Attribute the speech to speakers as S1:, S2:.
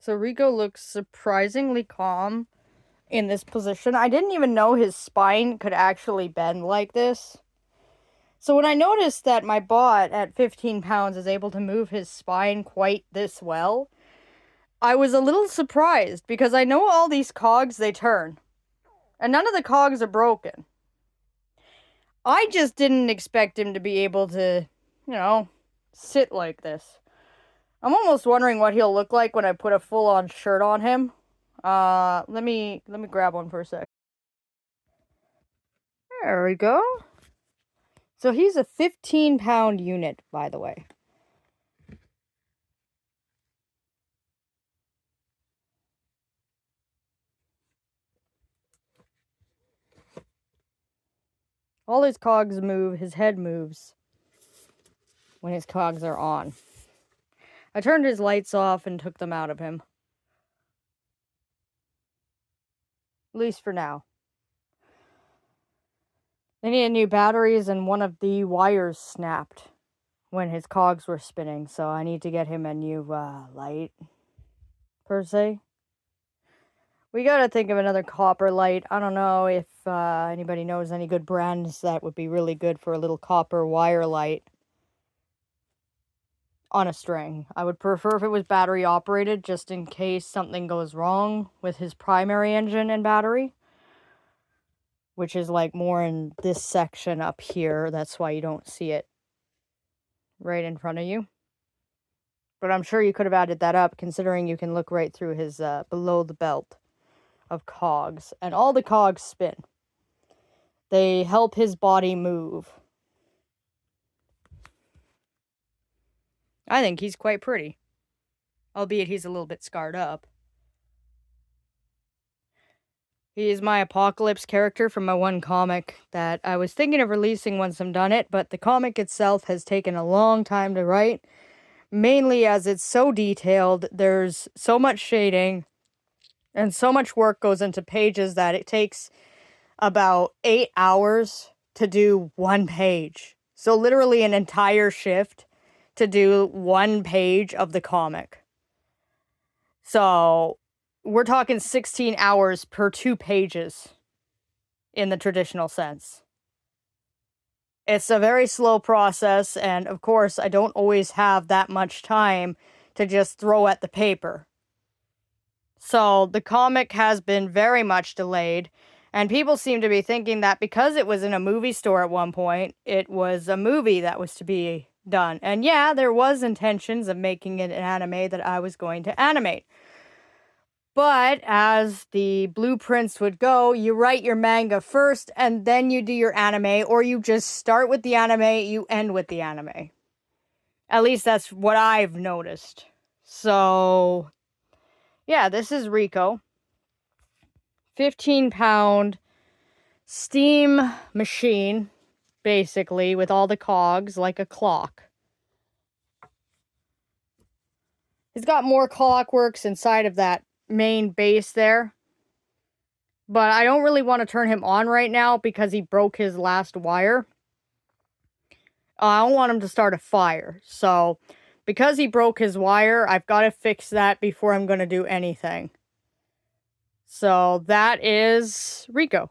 S1: So Reco looks surprisingly calm in this position. I didn't even know his spine could actually bend like this. So when I noticed that my bot at 15 pounds is able to move his spine quite this well, I was a little surprised because I know all these cogs, they turn. And none of the cogs are broken. I just didn't expect him to be able to, sit like this. I'm almost wondering what he'll look like when I put a full-on shirt on him. Let me grab one for a sec. There we go. So he's a 15-pound unit, by the way. All his cogs move, his head moves when his cogs are on. I turned his lights off and took them out of him. At least for now. They needed new batteries and one of the wires snapped when his cogs were spinning, so I need to get him a new light, per se. We gotta think of another copper light. I don't know if anybody knows any good brands that would be really good for a little copper wire light on a string. I would prefer if it was battery operated, just in case something goes wrong with his primary engine and battery, which is like more in this section up here. That's why you don't see it right in front of you. But I'm sure you could have added that up, considering you can look right through his below the belt of cogs, and all the cogs spin. They help his body move. I think he's quite pretty, albeit he's a little bit scarred up. He is my Apocalypse character from my one comic that I was thinking of releasing once I'm done it, but the comic itself has taken a long time to write, mainly as it's so detailed. There's so much shading and so much work goes into pages that it takes about 8 hours to do one page. So literally an entire shift to do one page of the comic. So we're talking 16 hours per 2 pages in the traditional sense. It's a very slow process, and of course, I don't always have that much time to just throw at the paper. So the comic has been very much delayed, and people seem to be thinking that because it was in a movie store at one point, it was a movie that was to be done. And yeah, there was intentions of making it an anime that I was going to animate. But as the blueprints would go, you write your manga first, and then you do your anime, or you just start with the anime, you end with the anime. At least that's what I've noticed. So, yeah, this is Reco. 15-pound steam machine, basically, with all the cogs, like a clock. He's got more clockworks inside of that main base there. But I don't really want to turn him on right now because he broke his last wire. I don't want him to start a fire. So, because he broke his wire, I've got to fix that before I'm going to do anything. So, that is Reco.